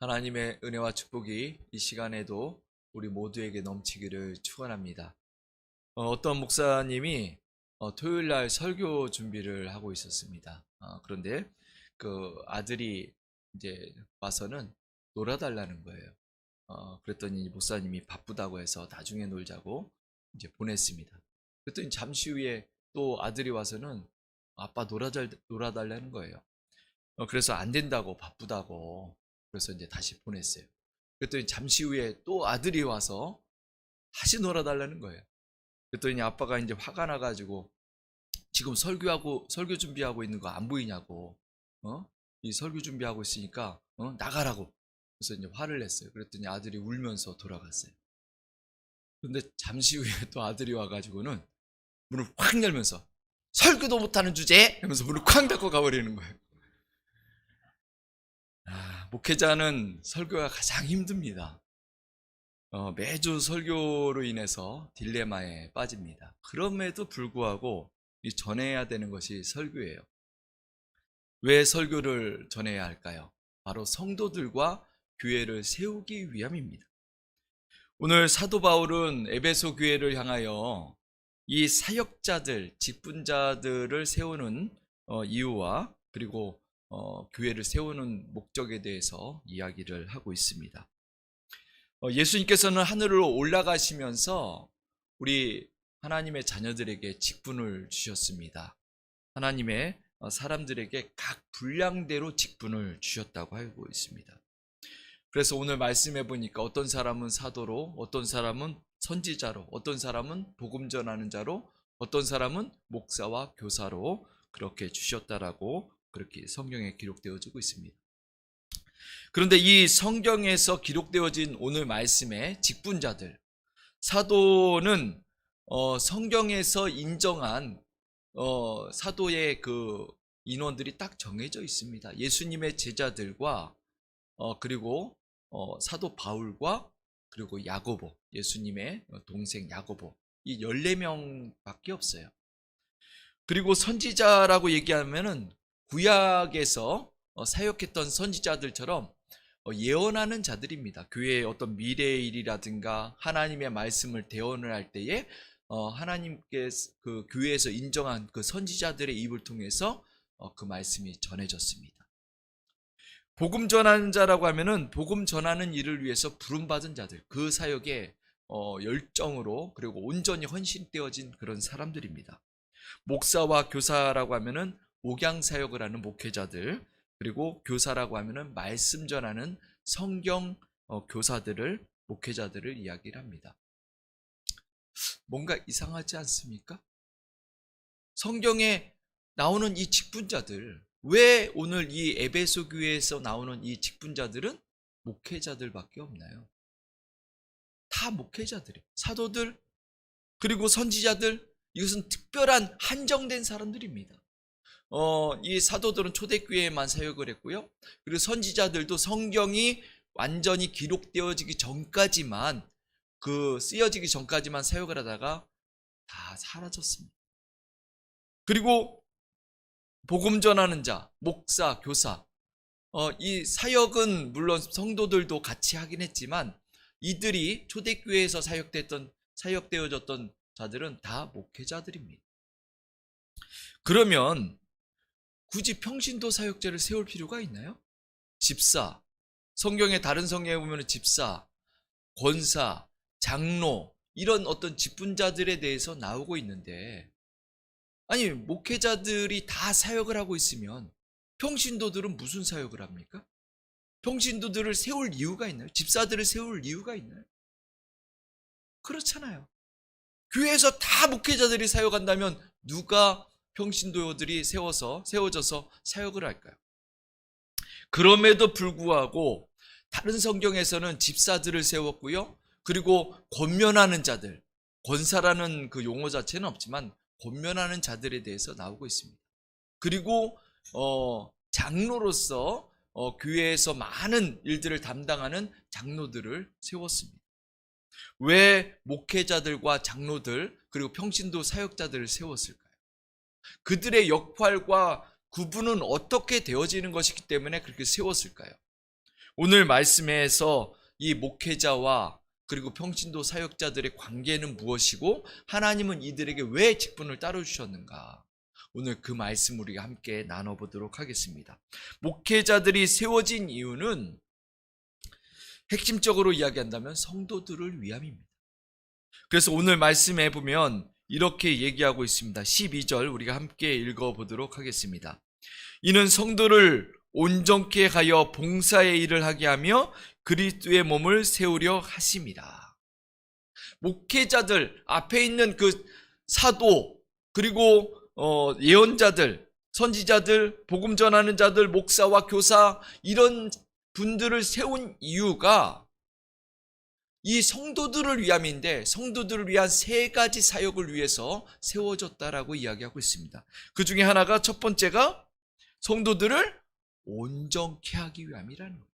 하나님의 은혜와 축복이 이 시간에도 우리 모두에게 넘치기를 축원합니다. 어떤 목사님이 토요일 날 설교 준비를 하고 있었습니다. 그런데 그 아들이 이제 와서는 놀아달라는 거예요. 그랬더니 목사님이 바쁘다고 해서 나중에 놀자고 이제 보냈습니다. 그랬더니 잠시 후에 또 아들이 와서는 아빠 놀아달라는 거예요. 그래서 안 된다고, 바쁘다고. 그래서 이제 다시 보냈어요. 그랬더니 잠시 후에 또 아들이 와서 다시 놀아달라는 거예요. 그랬더니 아빠가 이제 화가 나가지고 지금 설교 준비하고 있는 거 안 보이냐고, 이 설교 준비하고 있으니까, 나가라고. 그래서 이제 화를 냈어요. 그랬더니 아들이 울면서 돌아갔어요. 근데 잠시 후에 또 아들이 와가지고는 문을 확 열면서 설교도 못하는 주제에? 하면서 문을 쾅 닫고 가버리는 거예요. 목회자는 설교가 가장 힘듭니다. 매주 설교로 인해서 딜레마에 빠집니다. 그럼에도 불구하고 전해야 되는 것이 설교예요. 왜 설교를 전해야 할까요? 바로 성도들과 교회를 세우기 위함입니다. 오늘 사도 바울은 에베소 교회를 향하여 이 사역자들, 직분자들을 세우는 이유와 그리고 교회를 세우는 목적에 대해서 이야기를 하고 있습니다. 예수님께서는 하늘로 올라가시면서 우리 하나님의 자녀들에게 직분을 주셨습니다. 하나님의 사람들에게 각 분량대로 직분을 주셨다고 알고 있습니다. 그래서 오늘 말씀해 보니까 어떤 사람은 사도로, 어떤 사람은 선지자로, 어떤 사람은 복음 전하는 자로, 어떤 사람은 목사와 교사로 그렇게 주셨다라고 그렇게 성경에 기록되어지고 있습니다. 그런데 이 성경에서 기록되어진 오늘 말씀의 직분자들, 사도는 성경에서 인정한 사도의 그 인원들이 딱 정해져 있습니다. 예수님의 제자들과 그리고 사도 바울과 그리고 야고보, 예수님의 동생 야고보, 이 14명밖에 없어요. 그리고 선지자라고 얘기하면은 구약에서 사역했던 선지자들처럼 예언하는 자들입니다. 교회의 어떤 미래의 일이라든가 하나님의 말씀을 대언을 할 때에 하나님께 그 교회에서 인정한 그 선지자들의 입을 통해서 그 말씀이 전해졌습니다. 복음 전하는 자라고 하면은 복음 전하는 일을 위해서 부름받은 자들, 그 사역에 열정으로 그리고 온전히 헌신되어진 그런 사람들입니다. 목사와 교사라고 하면은 목양 사역을 하는 목회자들, 그리고 교사라고 하면은 말씀 전하는 성경 교사들을, 목회자들을 이야기를 합니다. 뭔가 이상하지 않습니까? 성경에 나오는 이 직분자들, 왜 오늘 이 에베소 교회에서 나오는 이 직분자들은 목회자들밖에 없나요? 다 목회자들이에요. 사도들, 그리고 선지자들, 이것은 특별한 한정된 사람들입니다. 이 사도들은 초대교회에만 사역을 했고요. 그리고 선지자들도 성경이 완전히 기록되어지기 전까지만, 쓰여지기 전까지만 사역을 하다가 다 사라졌습니다. 그리고 복음 전하는 자, 목사, 교사, 이 사역은 물론 성도들도 같이 하긴 했지만 이들이 초대교회에서 사역되어졌던 자들은 다 목회자들입니다. 그러면 굳이 평신도 사역자를 세울 필요가 있나요? 집사, 성경의 다른 성경에 보면 집사, 권사, 장로, 이런 어떤 직분자들에 대해서 나오고 있는데, 아니 목회자들이 다 사역을 하고 있으면 평신도들은 무슨 사역을 합니까? 평신도들을 세울 이유가 있나요? 집사들을 세울 이유가 있나요? 그렇잖아요. 교회에서 다 목회자들이 사역한다면 누가 평신도들이 세워져서 사역을 할까요? 그럼에도 불구하고 다른 성경에서는 집사들을 세웠고요. 그리고 권면하는 자들, 권사라는 그 용어 자체는 없지만 권면하는 자들에 대해서 나오고 있습니다. 그리고 장로로서 교회에서 많은 일들을 담당하는 장로들을 세웠습니다. 왜 목회자들과 장로들 그리고 평신도 사역자들을 세웠을까요? 그들의 역할과 구분은 어떻게 되어지는 것이기 때문에 그렇게 세웠을까요? 오늘 말씀에서 이 목회자와 그리고 평신도 사역자들의 관계는 무엇이고 하나님은 이들에게 왜 직분을 따로 주셨는가? 오늘 그 말씀 우리가 함께 나눠보도록 하겠습니다. 목회자들이 세워진 이유는 핵심적으로 이야기한다면 성도들을 위함입니다. 그래서 오늘 말씀에 보면 이렇게 얘기하고 있습니다. 12절 우리가 함께 읽어보도록 하겠습니다. 이는 성도를 온전케 하여 봉사의 일을 하게 하며 그리스도의 몸을 세우려 하심이라. 목회자들, 앞에 있는 그 사도, 그리고 예언자들, 선지자들, 복음 전하는 자들, 목사와 교사, 이런 분들을 세운 이유가 이 성도들을 위함인데, 성도들을 위한 세 가지 사역을 위해서 세워졌다라고 이야기하고 있습니다. 그 중에 하나가, 첫 번째가 성도들을 온전케 하기 위함이라는 거예요.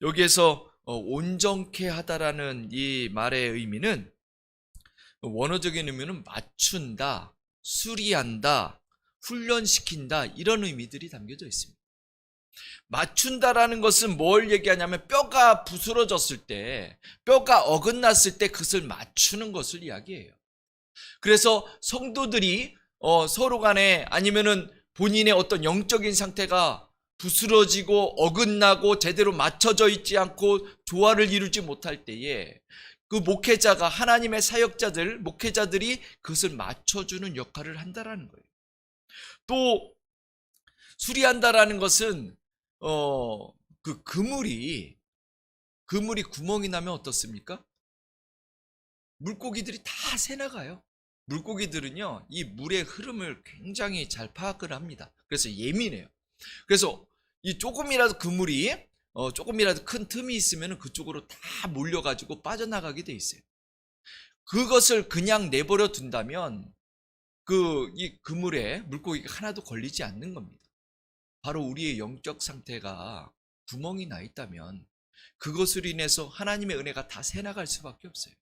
여기에서 온전케 하다라는 이 말의 의미는, 원어적인 의미는 맞춘다, 수리한다, 훈련시킨다, 이런 의미들이 담겨져 있습니다. 맞춘다라는 것은 뭘 얘기하냐면, 뼈가 부스러졌을 때, 뼈가 어긋났을 때 그것을 맞추는 것을 이야기해요. 그래서 성도들이 서로 간에, 아니면은 본인의 어떤 영적인 상태가 부스러지고 어긋나고 제대로 맞춰져 있지 않고 조화를 이루지 못할 때에 그 목회자가, 하나님의 사역자들, 목회자들이 그것을 맞춰주는 역할을 한다라는 거예요. 또 수리한다라는 것은 그 그물이 구멍이 나면 어떻습니까? 물고기들이 다 새나가요. 물고기들은요, 이 물의 흐름을 굉장히 잘 파악을 합니다. 그래서 예민해요. 그래서 이 조금이라도 그물이 조금이라도 큰 틈이 있으면 그쪽으로 다 몰려가지고 빠져나가게 돼 있어요. 그것을 그냥 내버려 둔다면 이 그물에 물고기가 하나도 걸리지 않는 겁니다. 바로 우리의 영적 상태가 구멍이 나 있다면 그것으로 인해서 하나님의 은혜가 다 새나갈 수밖에 없어요.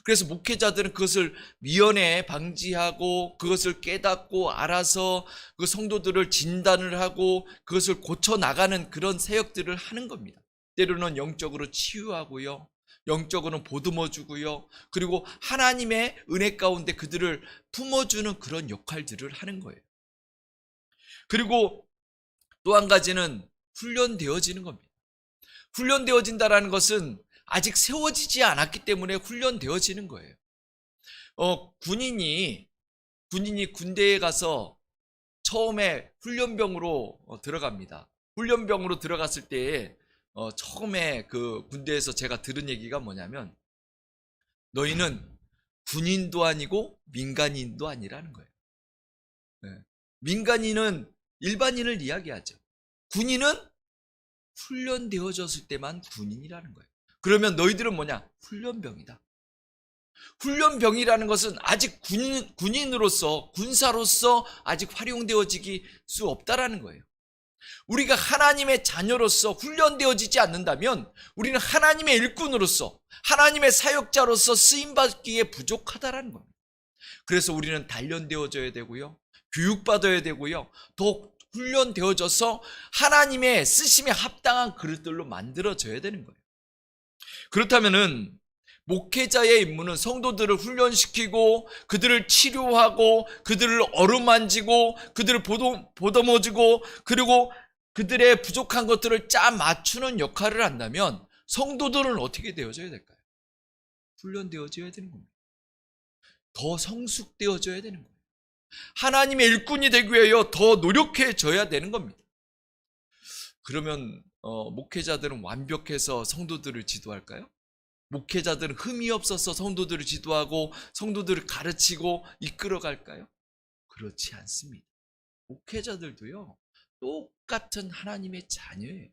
그래서 목회자들은 그것을 미연에 방지하고 그것을 깨닫고 알아서 그 성도들을 진단을 하고 그것을 고쳐나가는 그런 사역들을 하는 겁니다. 때로는 영적으로 치유하고요, 영적으로는 보듬어주고요, 그리고 하나님의 은혜 가운데 그들을 품어주는 그런 역할들을 하는 거예요. 그리고 또 한 가지는 훈련되어지는 겁니다. 훈련되어진다는 것은 아직 세워지지 않았기 때문에 훈련되어지는 거예요. 군인이 군대에 가서 처음에 훈련병으로 들어갑니다. 훈련병으로 들어갔을 때에 처음에 그 군대에서 제가 들은 얘기가 뭐냐면, 너희는 군인도 아니고 민간인도 아니라는 거예요. 민간인은 일반인을 이야기하죠. 군인은 훈련되어졌을 때만 군인이라는 거예요. 그러면 너희들은 뭐냐? 훈련병이다. 훈련병이라는 것은 아직 군인으로서, 군사로서 아직 활용되어지기 수 없다라는 거예요. 우리가 하나님의 자녀로서 훈련되어지지 않는다면 우리는 하나님의 일꾼으로서, 하나님의 사역자로서 쓰임받기에 부족하다라는 겁니다. 그래서 우리는 단련되어져야 되고요, 교육받아야 되고요, 더 훈련되어져서 하나님의 쓰심에 합당한 그릇들로 만들어져야 되는 거예요. 그렇다면은 목회자의 임무는 성도들을 훈련시키고 그들을 치료하고 그들을 어루만지고 그들을 보듬어주고 그리고 그들의 부족한 것들을 짜 맞추는 역할을 한다면 성도들은 어떻게 되어져야 될까요? 훈련되어져야 되는 겁니다. 더 성숙되어져야 되는 거예요. 하나님의 일꾼이 되기 위하여 더 노력해져야 되는 겁니다. 그러면 목회자들은 완벽해서 성도들을 지도할까요? 목회자들은 흠이 없어서 성도들을 지도하고 성도들을 가르치고 이끌어갈까요? 그렇지 않습니다. 목회자들도요, 똑같은 하나님의 자녀예요.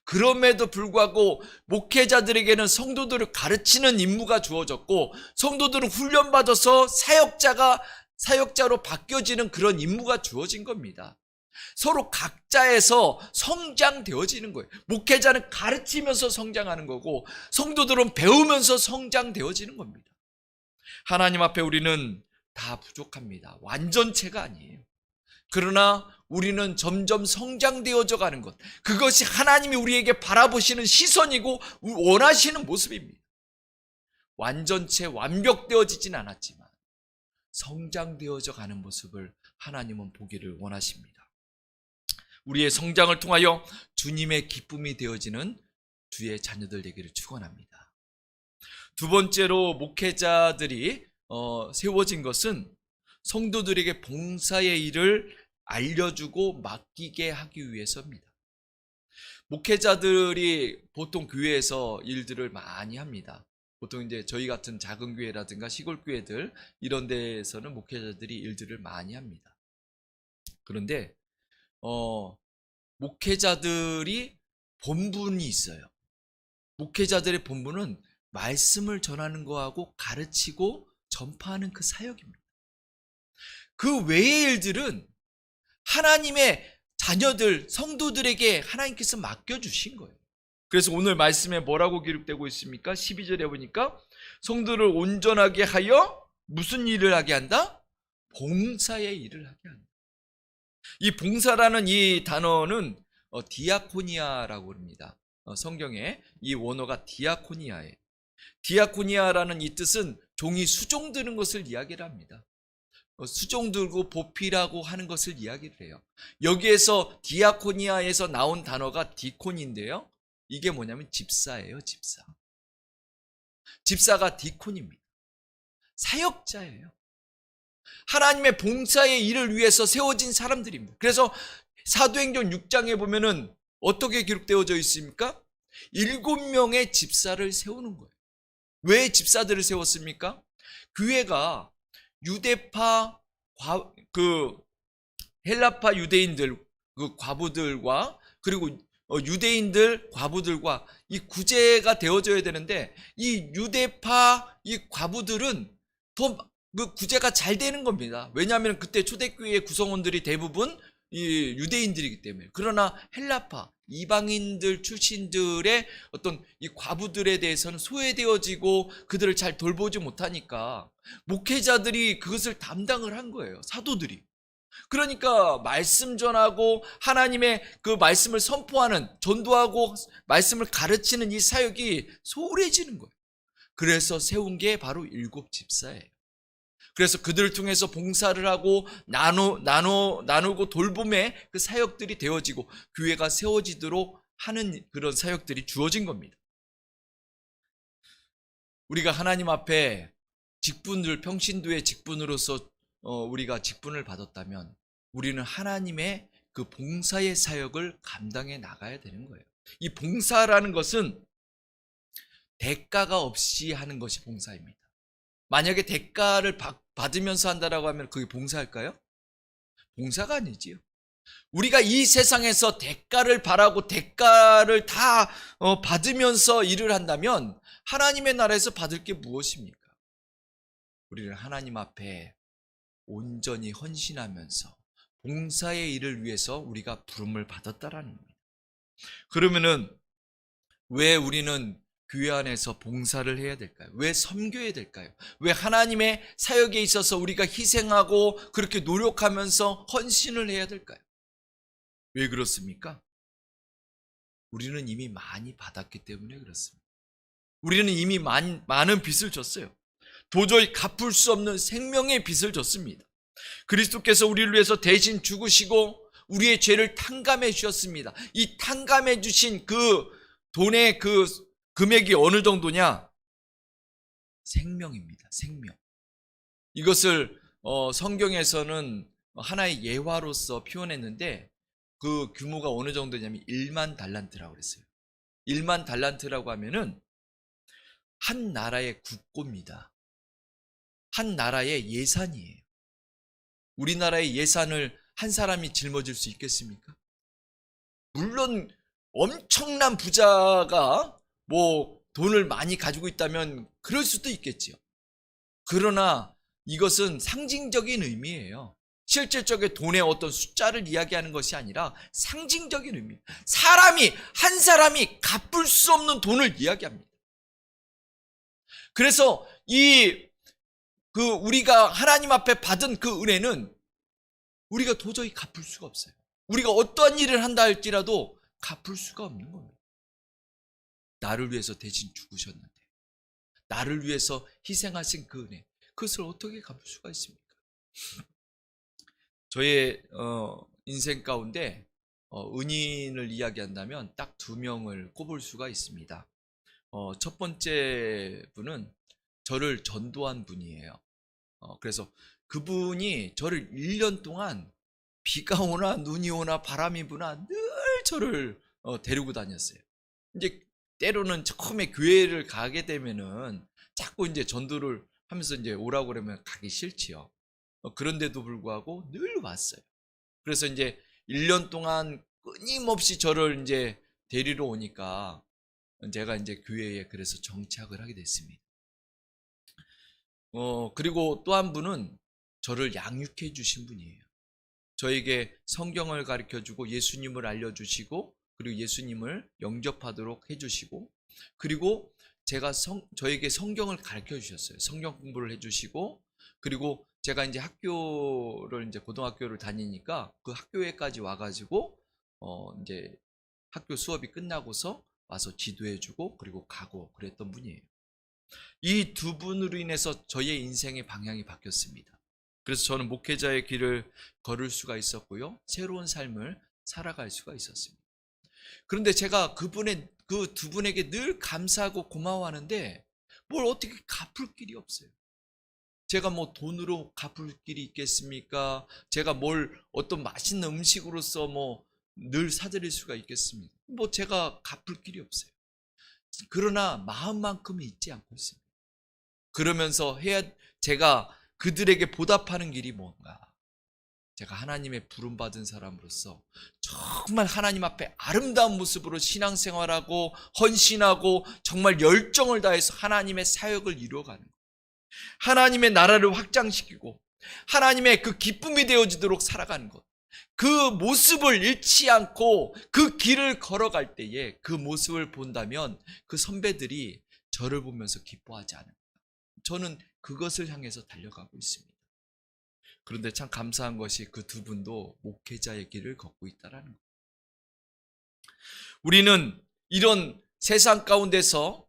그럼에도 불구하고 목회자들에게는 성도들을 가르치는 임무가 주어졌고 성도들은 훈련받아서 사역자로 바뀌어지는 그런 임무가 주어진 겁니다. 서로 각자에서 성장되어지는 거예요. 목회자는 가르치면서 성장하는 거고 성도들은 배우면서 성장되어지는 겁니다. 하나님 앞에 우리는 다 부족합니다. 완전체가 아니에요. 그러나 우리는 점점 성장되어져 가는 것, 그것이 하나님이 우리에게 바라보시는 시선이고 원하시는 모습입니다. 완전체 완벽되어지진 않았지만 성장되어져 가는 모습을 하나님은 보기를 원하십니다. 우리의 성장을 통하여 주님의 기쁨이 되어지는 주의 자녀들 되기를 축원합니다. 두 번째로 목회자들이 세워진 것은 성도들에게 봉사의 일을 알려주고 맡기게 하기 위해서입니다. 목회자들이 보통 교회에서 일들을 많이 합니다. 보통 이제 저희 같은 작은 교회라든가 시골 교회들 이런 데에서는 목회자들이 일들을 많이 합니다. 그런데 목회자들이 본분이 있어요. 목회자들의 본분은 말씀을 전하는 거하고 가르치고 전파하는 그 사역입니다. 그 외의 일들은 하나님의 자녀들, 성도들에게 하나님께서 맡겨주신 거예요. 그래서 오늘 말씀에 뭐라고 기록되고 있습니까? 12절에 보니까 성도를 온전하게 하여 무슨 일을 하게 한다? 봉사의 일을 하게 한다. 이 봉사라는 이 단어는 디아코니아라고 합니다. 성경에 이 원어가 디아코니아예요. 디아코니아라는 이 뜻은 종이 수종 드는 것을 이야기를 합니다. 수종 들고 보필하고 하는 것을 이야기를 해요. 여기에서 디아코니아에서 나온 단어가 디콘인데요. 이게 뭐냐면 집사예요, 집사. 집사가 디콘입니다. 사역자예요. 하나님의 봉사의 일을 위해서 세워진 사람들입니다. 그래서 사도행전 6장에 보면은 어떻게 기록되어져 있습니까? 7명의 집사를 세우는 거예요. 왜 집사들을 세웠습니까? 교회가 유대파, 헬라파 유대인들, 그 과부들과 그리고 유대인들 과부들과 이 구제가 되어져야 되는데, 이 유대파 이 과부들은 더 그 구제가 잘 되는 겁니다. 왜냐하면 그때 초대교회의 구성원들이 대부분 이 유대인들이기 때문에. 그러나 헬라파 이방인들 출신들의 어떤 이 과부들에 대해서는 소외되어지고 그들을 잘 돌보지 못하니까 목회자들이 그것을 담당을 한 거예요. 사도들이. 그러니까 말씀 전하고 하나님의 그 말씀을 선포하는, 전도하고 말씀을 가르치는 이 사역이 소홀해지는 거예요. 그래서 세운 게 바로 7집사예요. 그래서 그들을 통해서 봉사를 하고 나누고 돌봄의 그 사역들이 되어지고 교회가 세워지도록 하는 그런 사역들이 주어진 겁니다. 우리가 하나님 앞에 직분을, 평신도의 직분으로서 우리가 직분을 받았다면 우리는 하나님의 그 봉사의 사역을 감당해 나가야 되는 거예요. 이 봉사라는 것은 대가가 없이 하는 것이 봉사입니다. 만약에 대가를 받으면서 한다라고 하면 그게 봉사일까요? 봉사가 아니지요. 우리가 이 세상에서 대가를 바라고 대가를 다 받으면서 일을 한다면 하나님의 나라에서 받을 게 무엇입니까? 우리를 하나님 앞에 온전히 헌신하면서 봉사의 일을 위해서 우리가 부름을 받았다라는 겁니다. 그러면은 왜 우리는 교회 안에서 봉사를 해야 될까요? 왜 섬겨야 될까요? 왜 하나님의 사역에 있어서 우리가 희생하고 그렇게 노력하면서 헌신을 해야 될까요? 왜 그렇습니까? 우리는 이미 많이 받았기 때문에 그렇습니다. 우리는 이미 많은 빚을 졌어요. 도저히 갚을 수 없는 생명의 빚을 졌습니다. 그리스도께서 우리를 위해서 대신 죽으시고 우리의 죄를 탕감해 주셨습니다. 이 탕감해 주신 그 돈의 그 금액이 어느 정도냐? 생명입니다. 생명. 이것을 성경에서는 하나의 예화로서 표현했는데 그 규모가 어느 정도냐면 1만 달란트라고 그랬어요. 1만 달란트라고 하면은 한 나라의 국고입니다. 한 나라의 예산이에요. 우리나라의 예산을 한 사람이 짊어질 수 있겠습니까? 물론 엄청난 부자가 뭐 돈을 많이 가지고 있다면 그럴 수도 있겠지요. 그러나 이것은 상징적인 의미예요. 실질적인 돈의 어떤 숫자를 이야기하는 것이 아니라 상징적인 의미. 한 사람이 갚을 수 없는 돈을 이야기합니다. 그래서 우리가 하나님 앞에 받은 그 은혜는 우리가 도저히 갚을 수가 없어요. 우리가 어떠한 일을 한다 할지라도 갚을 수가 없는 겁니다. 나를 위해서 대신 죽으셨는데, 나를 위해서 희생하신 그 은혜, 그것을 어떻게 갚을 수가 있습니까? 저의 인생 가운데 은인을 이야기한다면 딱 두 명을 꼽을 수가 있습니다. 첫 번째 분은 저를 전도한 분이에요. 그래서 그분이 저를 1년 동안 비가 오나 눈이 오나 바람이 부나 늘 저를 데리고 다녔어요. 이제 때로는 처음에 교회를 가게 되면은 자꾸 이제 전도를 하면서 이제 오라고 그러면 가기 싫지요. 그런데도 불구하고 늘 왔어요. 그래서 이제 1년 동안 끊임없이 저를 이제 데리러 오니까 제가 이제 교회에 그래서 정착을 하게 됐습니다. 그리고 또 한 분은 저를 양육해 주신 분이에요. 저에게 성경을 가르쳐 주고 예수님을 알려주시고, 그리고 예수님을 영접하도록 해주시고, 그리고 저에게 성경을 가르쳐 주셨어요. 성경 공부를 해주시고, 그리고 제가 이제 이제 고등학교를 다니니까 그 학교에까지 와가지고, 이제 학교 수업이 끝나고서 와서 지도해주고, 그리고 가고 그랬던 분이에요. 이 두 분으로 인해서 저의 인생의 방향이 바뀌었습니다. 그래서 저는 목회자의 길을 걸을 수가 있었고요. 새로운 삶을 살아갈 수가 있었습니다. 그런데 제가 그 두 분에게 늘 감사하고 고마워하는데 뭘 어떻게 갚을 길이 없어요. 제가 뭐 돈으로 갚을 길이 있겠습니까? 제가 어떤 맛있는 음식으로서 뭐 늘 사드릴 수가 있겠습니까? 뭐 제가 갚을 길이 없어요. 그러나 마음만큼은 잊지 않고 있습니다. 그러면서 제가 그들에게 보답하는 길이 뭔가? 제가 하나님의 부름받은 사람으로서 정말 하나님 앞에 아름다운 모습으로 신앙생활하고 헌신하고 정말 열정을 다해서 하나님의 사역을 이루어가는 것. 하나님의 나라를 확장시키고 하나님의 그 기쁨이 되어지도록 살아가는 것. 그 모습을 잃지 않고 그 길을 걸어갈 때에 그 모습을 본다면 그 선배들이 저를 보면서 기뻐하지 않을까. 저는 그것을 향해서 달려가고 있습니다. 그런데 참 감사한 것이 그 두 분도 목회자의 길을 걷고 있다는 것. 우리는 이런 세상 가운데서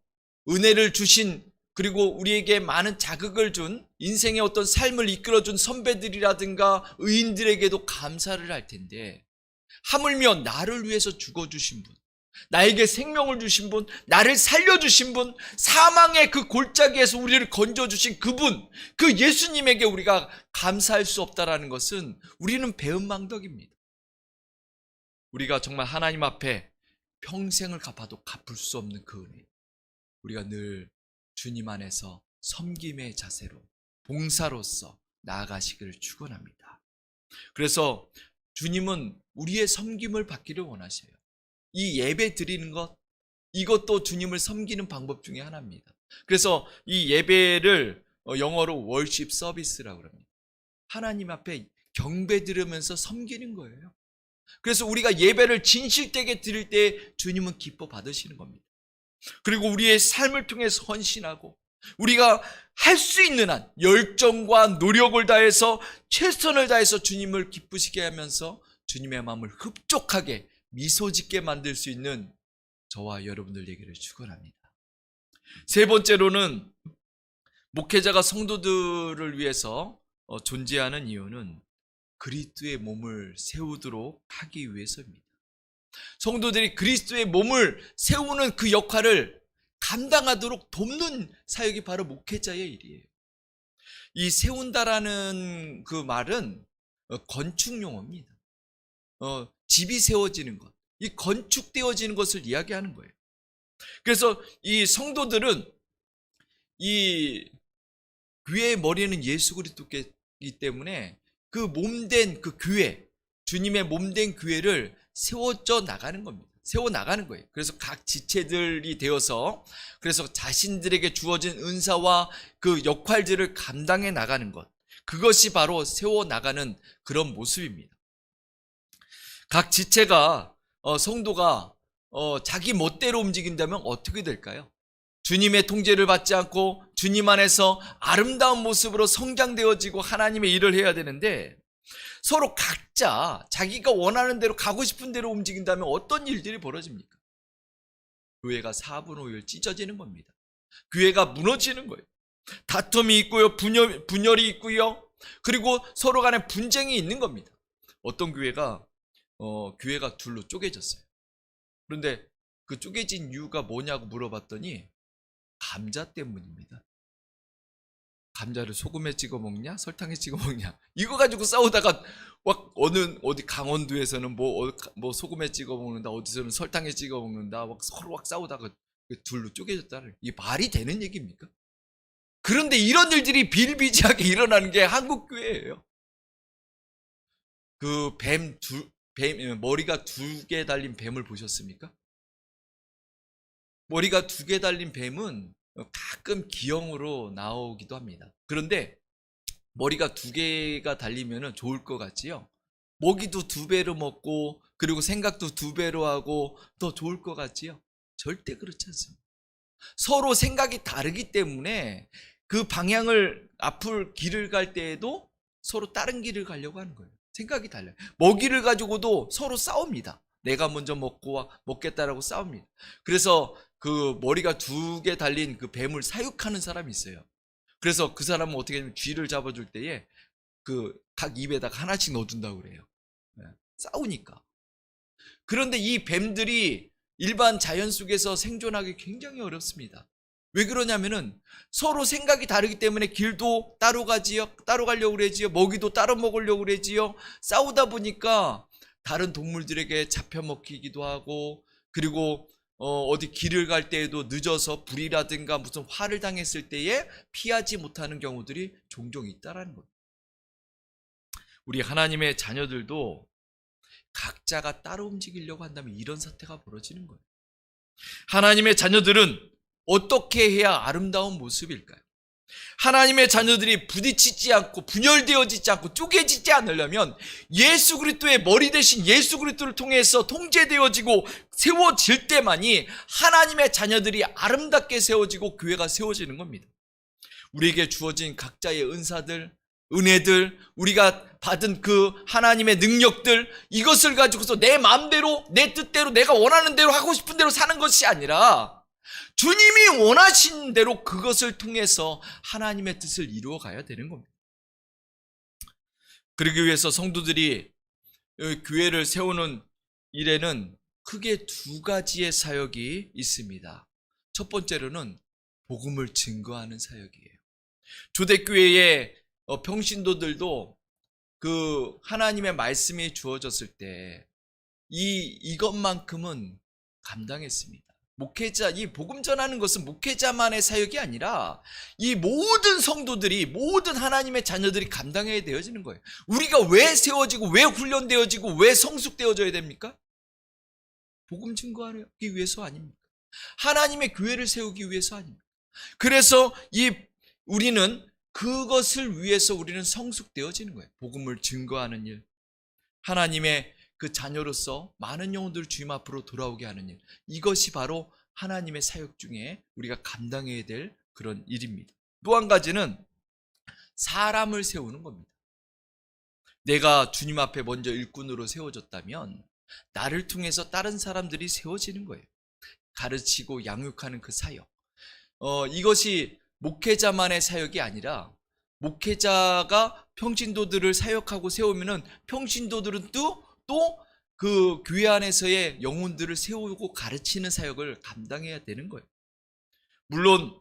은혜를 주신, 그리고 우리에게 많은 자극을 준, 인생의 어떤 삶을 이끌어준 선배들이라든가 의인들에게도 감사를 할 텐데, 하물며 나를 위해서 죽어주신 분, 나에게 생명을 주신 분, 나를 살려주신 분, 사망의 그 골짜기에서 우리를 건져주신 그분, 그 예수님에게 우리가 감사할 수 없다라는 것은 우리는 배은망덕입니다. 우리가 정말 하나님 앞에 평생을 갚아도 갚을 수 없는 그 은혜, 우리가 늘 주님 안에서 섬김의 자세로 봉사로서 나아가시기를 축원합니다. 그래서 주님은 우리의 섬김을 받기를 원하셔요. 이 예배 드리는 것, 이것도 주님을 섬기는 방법 중에 하나입니다. 그래서 이 예배를 영어로 월십 서비스라고 합니다. 하나님 앞에 경배 드리면서 섬기는 거예요. 그래서 우리가 예배를 진실되게 드릴 때 주님은 기뻐 받으시는 겁니다. 그리고 우리의 삶을 통해서 헌신하고 우리가 할 수 있는 한 열정과 노력을 다해서 최선을 다해서 주님을 기쁘시게 하면서 주님의 마음을 흡족하게 미소 짓게 만들 수 있는 저와 여러분들 되기를 축원합니다. 세 번째로는 목회자가 성도들을 위해서 존재하는 이유는 그리스도의 몸을 세우도록 하기 위해서입니다. 성도들이 그리스도의 몸을 세우는 그 역할을 감당하도록 돕는 사역이 바로 목회자의 일이에요. 이 세운다라는 그 말은 건축 용어입니다. 집이 세워지는 것, 이 건축되어지는 것을 이야기하는 거예요. 그래서 이 성도들은 이 교회의 머리는 예수 그리스도이기 때문에 그 몸된 그 교회, 주님의 몸된 교회를 세워져 나가는 겁니다. 세워 나가는 거예요. 그래서 각 지체들이 되어서 그래서 자신들에게 주어진 은사와 그 역할들을 감당해 나가는 것, 그것이 바로 세워 나가는 그런 모습입니다. 각 지체가 성도가 자기 멋대로 움직인다면 어떻게 될까요? 주님의 통제를 받지 않고 주님 안에서 아름다운 모습으로 성장되어지고 하나님의 일을 해야 되는데, 서로 각자 자기가 원하는 대로 가고 싶은 대로 움직인다면 어떤 일들이 벌어집니까? 교회가 4분의 5일 찢어지는 겁니다. 교회가 무너지는 거예요. 다툼이 있고요. 분열이 있고요. 그리고 서로 간에 분쟁이 있는 겁니다. 어떤 교회가 둘로 쪼개졌어요. 그런데 그 쪼개진 이유가 뭐냐고 물어봤더니 감자 때문입니다. 감자를 소금에 찍어 먹냐 설탕에 찍어 먹냐 이거 가지고 싸우다가 막 어디 강원도에서는 뭐 소금에 찍어 먹는다, 어디서는 설탕에 찍어 먹는다, 막 서로 막 싸우다가 둘로 쪼개졌다는, 이게 말이 되는 얘기입니까? 그런데 이런 일들이 비일비재하게 일어나는 게 한국 교회예요. 그 머리가 2개 달린 뱀을 보셨습니까? 머리가 2개 달린 뱀은 가끔 기형으로 나오기도 합니다. 그런데 머리가 2개가 달리면 좋을 것 같지요? 먹이도 2배로 먹고 그리고 생각도 2배로 하고 더 좋을 것 같지요? 절대 그렇지 않습니다. 서로 생각이 다르기 때문에 그 방향을 앞을 길을 갈 때에도 서로 다른 길을 가려고 하는 거예요. 생각이 달라요. 먹이를 가지고도 서로 싸웁니다. 내가 먼저 먹겠다라고 싸웁니다. 그래서 그 머리가 2개 달린 그 뱀을 사육하는 사람이 있어요. 그래서 그 사람은 어떻게 하냐면 쥐를 잡아줄 때에 그 각 입에다가 하나씩 넣어준다고 그래요. 싸우니까. 그런데 이 뱀들이 일반 자연 속에서 생존하기 굉장히 어렵습니다. 왜 그러냐면은 서로 생각이 다르기 때문에 길도 따로 가지요, 따로 가려고 그러지요, 먹이도 따로 먹으려고 그러지요. 싸우다 보니까 다른 동물들에게 잡혀 먹히기도 하고, 그리고 어디 길을 갈 때에도 늦어서 불이라든가 무슨 화를 당했을 때에 피하지 못하는 경우들이 종종 있다라는 거예요. 우리 하나님의 자녀들도 각자가 따로 움직이려고 한다면 이런 사태가 벌어지는 거예요. 하나님의 자녀들은 어떻게 해야 아름다운 모습일까요? 하나님의 자녀들이 부딪히지 않고 분열되어지지 않고 쪼개지지 않으려면 예수 그리스도의 머리 대신 예수 그리스도를 통해서 통제되어지고 세워질 때만이 하나님의 자녀들이 아름답게 세워지고 교회가 세워지는 겁니다. 우리에게 주어진 각자의 은사들, 은혜들, 우리가 받은 그 하나님의 능력들, 이것을 가지고서 내 마음대로, 내 뜻대로, 내가 원하는 대로 하고 싶은 대로 사는 것이 아니라 주님이 원하신 대로 그것을 통해서 하나님의 뜻을 이루어 가야 되는 겁니다. 그러기 위해서 성도들이 교회를 세우는 일에는 크게 2가지의 사역이 있습니다. 첫 번째로는 복음을 증거하는 사역이에요. 초대교회의 평신도들도 그 하나님의 말씀이 주어졌을 때 이것만큼은 감당했습니다. 이 복음 전하는 것은 목회자만의 사역이 아니라 이 모든 성도들이, 모든 하나님의 자녀들이 감당해야 되어지는 거예요. 우리가 왜 세워지고 왜 훈련되어지고 왜 성숙되어져야 됩니까? 복음 증거하기 위해서 아닙니까? 하나님의 교회를 세우기 위해서 아닙니까? 그래서 우리는 그것을 위해서 우리는 성숙되어지는 거예요. 복음을 증거하는 일, 하나님의 그 자녀로서 많은 영혼들을 주님 앞으로 돌아오게 하는 일, 이것이 바로 하나님의 사역 중에 우리가 감당해야 될 그런 일입니다. 또 한 가지는 사람을 세우는 겁니다. 내가 주님 앞에 먼저 일꾼으로 세워졌다면 나를 통해서 다른 사람들이 세워지는 거예요. 가르치고 양육하는 그 사역, 이것이 목회자만의 사역이 아니라 목회자가 평신도들을 사역하고 세우면은 평신도들은 또 그 교회 안에서의 영혼들을 세우고 가르치는 사역을 감당해야 되는 거예요. 물론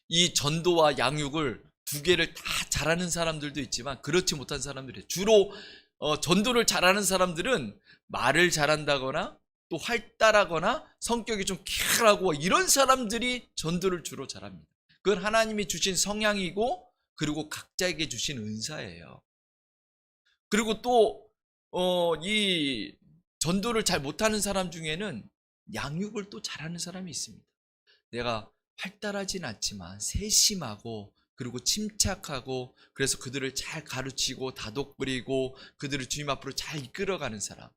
이 전도와 양육을 2개를 다 잘하는 사람들도 있지만 그렇지 못한 사람들이, 주로 전도를 잘하는 사람들은 말을 잘한다거나 또 활달하거나 성격이 좀 쾌활하고 이런 사람들이 전도를 주로 잘합니다. 그건 하나님이 주신 성향이고 그리고 각자에게 주신 은사예요. 그리고 또 이 전도를 잘 못하는 사람 중에는 양육을 또 잘하는 사람이 있습니다. 내가 활달하진 않지만 세심하고 그리고 침착하고, 그래서 그들을 잘 가르치고 다독거리고 그들을 주님 앞으로 잘 이끌어가는 사람,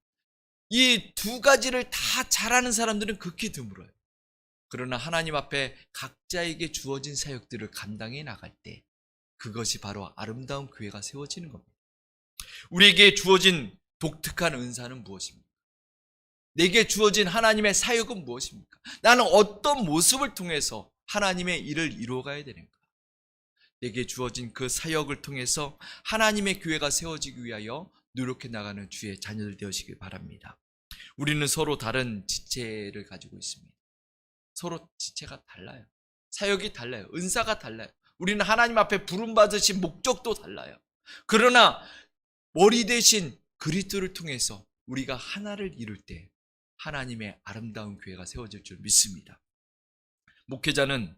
이 2가지를 다 잘하는 사람들은 극히 드물어요. 그러나 하나님 앞에 각자에게 주어진 사역들을 감당해 나갈 때 그것이 바로 아름다운 교회가 세워지는 겁니다. 우리에게 주어진 독특한 은사는 무엇입니까? 내게 주어진 하나님의 사역은 무엇입니까? 나는 어떤 모습을 통해서 하나님의 일을 이루어가야 되는가? 내게 주어진 그 사역을 통해서 하나님의 교회가 세워지기 위하여 노력해 나가는 주의 자녀들 되시길 바랍니다. 우리는 서로 다른 지체를 가지고 있습니다. 서로 지체가 달라요. 사역이 달라요. 은사가 달라요. 우리는 하나님 앞에 부름받으신 목적도 달라요. 그러나 머리 대신 그리스도를 통해서 우리가 하나를 이룰 때 하나님의 아름다운 교회가 세워질 줄 믿습니다. 목회자는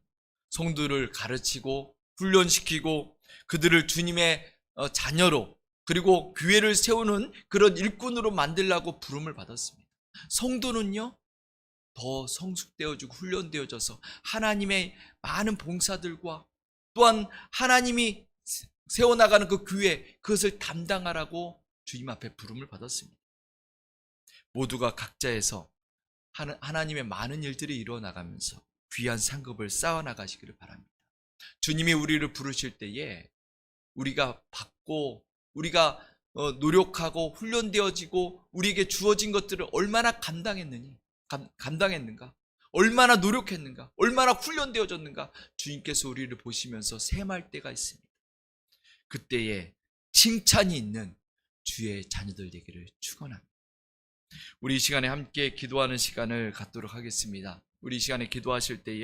성도를 가르치고 훈련시키고 그들을 주님의 자녀로 그리고 교회를 세우는 그런 일꾼으로 만들라고 부름을 받았습니다. 성도는요, 더 성숙되어지고 훈련되어져서 하나님의 많은 봉사들과 또한 하나님이 세워나가는 그 교회, 그것을 담당하라고 주님 앞에 부름을 받았습니다. 모두가 각자에서 하나님의 많은 일들이 일어나가면서 귀한 상급을 쌓아나가시기를 바랍니다. 주님이 우리를 부르실 때에 우리가 받고 우리가 노력하고 훈련되어지고 우리에게 주어진 것들을 얼마나 감당했는가, 얼마나 노력했는가, 얼마나 훈련되어졌는가 주님께서 우리를 보시면서 셈할 때가 있습니다. 그때에 칭찬이 있는 주의 자녀들 되기를 축원합니다. 우리 이 시간에 함께 기도하는 시간을 갖도록 하겠습니다. 우리 이 시간에 기도하실 때에